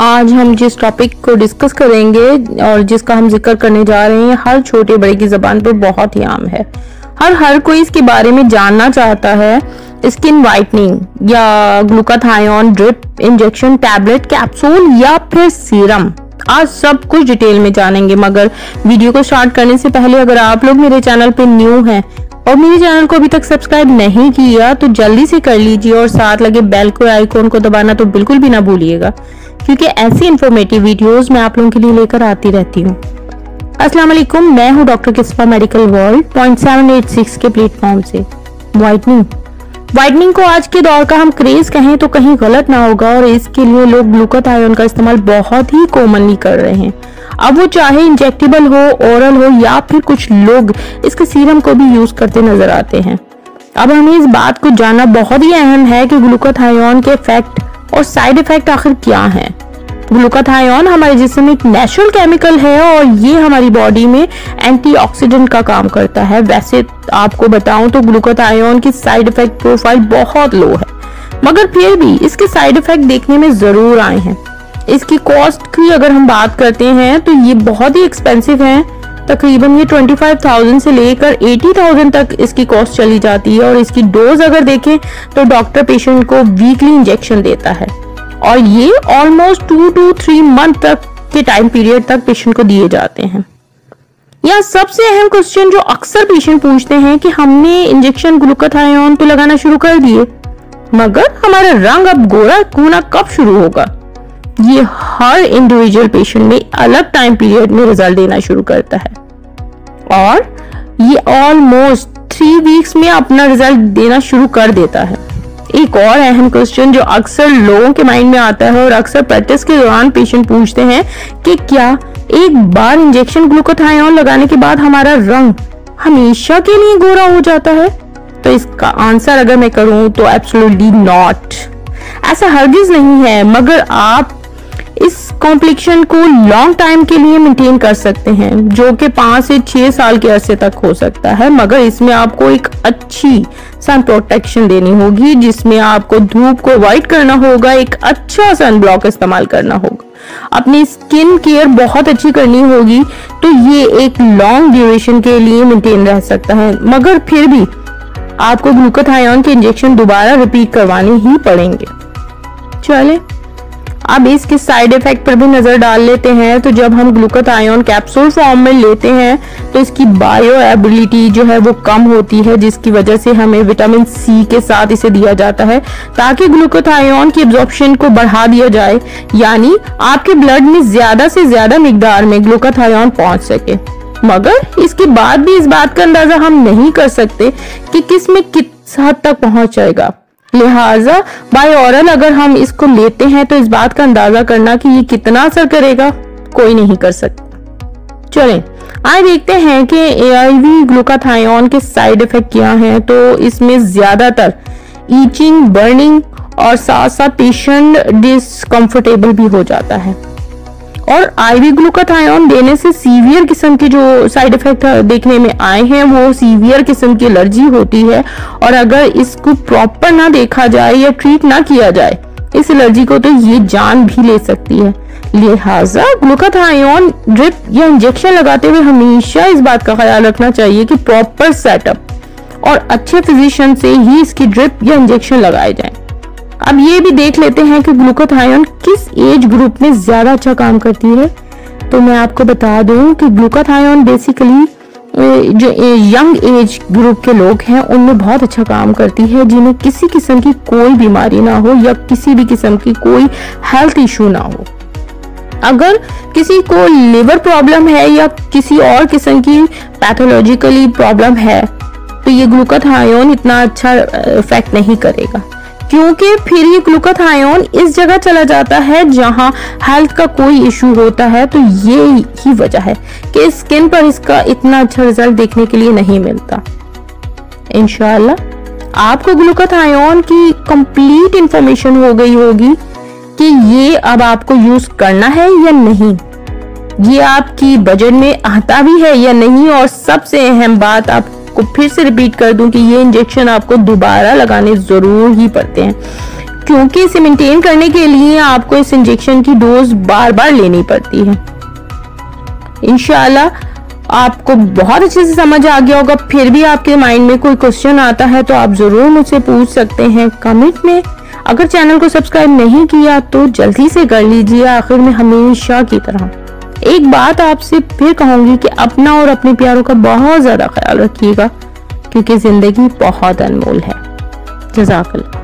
आज हम जिस टॉपिक को डिस्कस करेंगे और जिसका हम जिक्र करने जा रहे हैं, हर छोटे बड़े की जबान पर बहुत ही आम है। हर कोई इसके बारे में जानना चाहता है। स्किन वाइटनिंग या ग्लूकाथायोन ड्रिप, इंजेक्शन, टैबलेट, कैप्सूल या फिर सीरम, आज सब कुछ डिटेल में जानेंगे। मगर वीडियो को स्टार्ट करने से पहले अगर आप लोग मेरे चैनल पे न्यू हैं और मेरे चैनल को अभी तक सब्सक्राइब नहीं किया तो जल्दी से कर लीजिए और साथ लगे बेल को आइकॉन को दबाना तो बिल्कुल भी ना भूलिएगा, क्योंकि ऐसी इंफॉर्मेटिव वीडियोस मैं आप लोगों के लिए लेकर आती रहती हूँ। अस्सलाम वालेकुम, मैं हूँ डॉक्टर किस्फा मेडिकल वर्ल्ड 0.786 के प्लेटफॉर्म से। वाइटनिंग को आज के दौर का हम क्रेज कहें तो कहीं गलत ना होगा और इसके लिए लोग ग्लूकाथायोन का इस्तेमाल बहुत ही कॉमनली कर रहे हैं। अब वो चाहे इंजेक्टेबल हो, ओरल हो या फिर कुछ लोग इसके सीरम को भी यूज करते नजर आते हैं। अब हमें इस बात को जानना बहुत ही अहम है कि ग्लूकाथायोन के इफेक्ट और साइड इफेक्ट आखिर क्या हैं। ग्लूकाथायोन हमारे जिस्म में एक नेचुरल केमिकल है और ये हमारी बॉडी में एंटीऑक्सीडेंट का काम करता है। वैसे आपको बताऊं तो ग्लूकाथायोन की साइड इफेक्ट प्रोफाइल बहुत लो है, मगर फिर भी इसके साइड इफेक्ट देखने में जरूर आए हैं। इसकी कॉस्ट की अगर हम बात करते हैं तो ये बहुत ही एक्सपेंसिव है। तकरीबन ये 25,000 से लेकर 80,000 तक इसकी कॉस्ट चली जाती है और इसकी डोज अगर देखें तो डॉक्टर पेशेंट को वीकली इंजेक्शन देता है और ये ऑलमोस्ट 2 to 3 मंथ तक के टाइम पीरियड तक पेशेंट को दिए जाते हैं। यहाँ सबसे अहम क्वेश्चन जो अक्सर पेशेंट पूछते हैं कि हमने इंजेक्शन ग्लूकाथायोन तो लगाना शुरू कर दिए, मगर हमारा रंग अब गोरा होना कब शुरू होगा। ये हर इंडिविजुअल पेशेंट में अलग टाइम पीरियड में रिजल्ट देना शुरू करता है और ये ऑलमोस्ट 3 वीक्स में अपना रिजल्ट देना शुरू कर देता है। एक और अहम क्वेश्चन जो अक्सर लोगों के माइंड में आता है और अक्सर प्रैक्टिस के दौरान पेशेंट पूछते हैं कि क्या एक बार इंजेक्शन ग्लूकाथायोन लगाने के बाद हमारा रंग हमेशा के लिए गोरा हो जाता है। तो इसका आंसर अगर मैं करूं तो एब्सोल्युटली नॉट, ऐसा हरगिज नहीं है। मगर आप इस कॉम्प्लेक्शन को लॉन्ग टाइम के लिए मेंटेन कर सकते हैं, जो कि 5 से 6 साल के अरसे तक हो सकता है। मगर इसमें आपको एक अच्छी सन प्रोटेक्शन देनी होगी, जिसमें आपको धूप को अवॉइड करना होगा, एक अच्छा सन ब्लॉक इस्तेमाल करना होगा, अपनी स्किन केयर बहुत अच्छी करनी होगी। तो ये एक लॉन्ग ड्यूरेशन के लिए मेंटेन रह सकता है, मगर फिर भी आपको ग्लूकाथायोन के इंजेक्शन दोबारा रिपीट करवाने ही पड़ेंगे। चले अब इसके साइड इफेक्ट पर भी नजर डाल लेते हैं। तो जब हम ग्लूकाथायोन कैप्सूल फॉर्म में लेते हैं तो इसकी बायो एबिलिटी जो है वो कम होती है, जिसकी वजह से हमें विटामिन सी के साथ इसे दिया जाता है ताकि ग्लूकाथायोन की एब्जॉर्प्शन को बढ़ा दिया जाए, यानी आपके ब्लड में ज्यादा से ज्यादा मिकदार में ग्लूकाथायोन पहुंच सके। मगर इसके बाद भी इस बात का अंदाजा हम नहीं कर सकते कि किस में किस हद तक पहुंच जाएगा। लिहाजा बाय ओरल अगर हम इसको लेते हैं तो इस बात का अंदाजा करना कि ये कितना असर करेगा कोई नहीं कर सकता। चलें आइए देखते हैं कि एआईवी ग्लूकाथायोन के साइड इफेक्ट क्या हैं। तो इसमें ज्यादातर ईचिंग, बर्निंग और साथ साथ पेशेंट डिसकंफर्टेबल भी हो जाता है। और आईवी ग्लूकाथायोन देने से सीवियर किस्म के जो साइड इफेक्ट देखने में आए हैं वो सीवियर किस्म की एलर्जी होती है और अगर इसको प्रॉपर ना देखा जाए या ट्रीट ना किया जाए इस एलर्जी को तो ये जान भी ले सकती है। लिहाजा ग्लूकाथायोन ड्रिप या इंजेक्शन लगाते हुए हमेशा इस बात का ख्याल रखना चाहिए कि प्रॉपर सेटअप और अच्छे फिजिशियन से ही इसकी ड्रिप या इंजेक्शन लगाए जाए। अब ये भी देख लेते हैं कि ग्लूकाथायोन किस एज ग्रुप में ज्यादा अच्छा काम करती है। तो मैं आपको बता दूं कि ग्लूकाथायोन बेसिकली जो यंग एज ग्रुप के लोग हैं उनमें बहुत अच्छा काम करती है, जिन्हें किसी किस्म की कोई बीमारी ना हो या किसी भी किस्म की कोई हेल्थ इशू ना हो। अगर किसी को लिवर प्रॉब्लम है या किसी और किस्म की पैथोलॉजिकली प्रॉब्लम है तो ये ग्लूकाथायोन इतना अच्छा इफेक्ट नहीं करेगा, क्योंकि फिर ये ग्लूकाथायोन इस जगह चला जाता है जहां हेल्थ का कोई इशू होता है। तो ये ही वजह है कि स्किन पर इसका इतना अच्छा रिजल्ट देखने के लिए नहीं मिलता। इंशाल्लाह आपको ग्लूकाथायोन की कंप्लीट इंफॉर्मेशन हो गई होगी कि ये अब आपको यूज करना है या नहीं, ये आपकी बजट में आता भी है या नहीं, और सबसे अहम बात आपको फिर से रिपीट कर दूं कि ये इंजेक्शन आपको दोबारा लगाने जरूर ही पड़ते हैं। क्योंकि इसे मेंटेन करने के लिए आपको इस इंजेक्शन की डोज बार बार लेनी पड़ती है। इंशाल्लाह आपको बहुत अच्छे से समझ आ गया होगा। फिर भी आपके माइंड में कोई क्वेश्चन आता है तो आप जरूर मुझसे पूछ सकते हैं कमेंट में। अगर चैनल को सब्सक्राइब नहीं किया तो जल्दी से कर लीजिए। आखिर में हमेशा की तरह एक बात आपसे फिर कहूंगी कि अपना और अपने प्यारों का बहुत ज्यादा ख्याल रखिएगा, क्योंकि जिंदगी बहुत अनमोल है। जज़ाकल्लाह।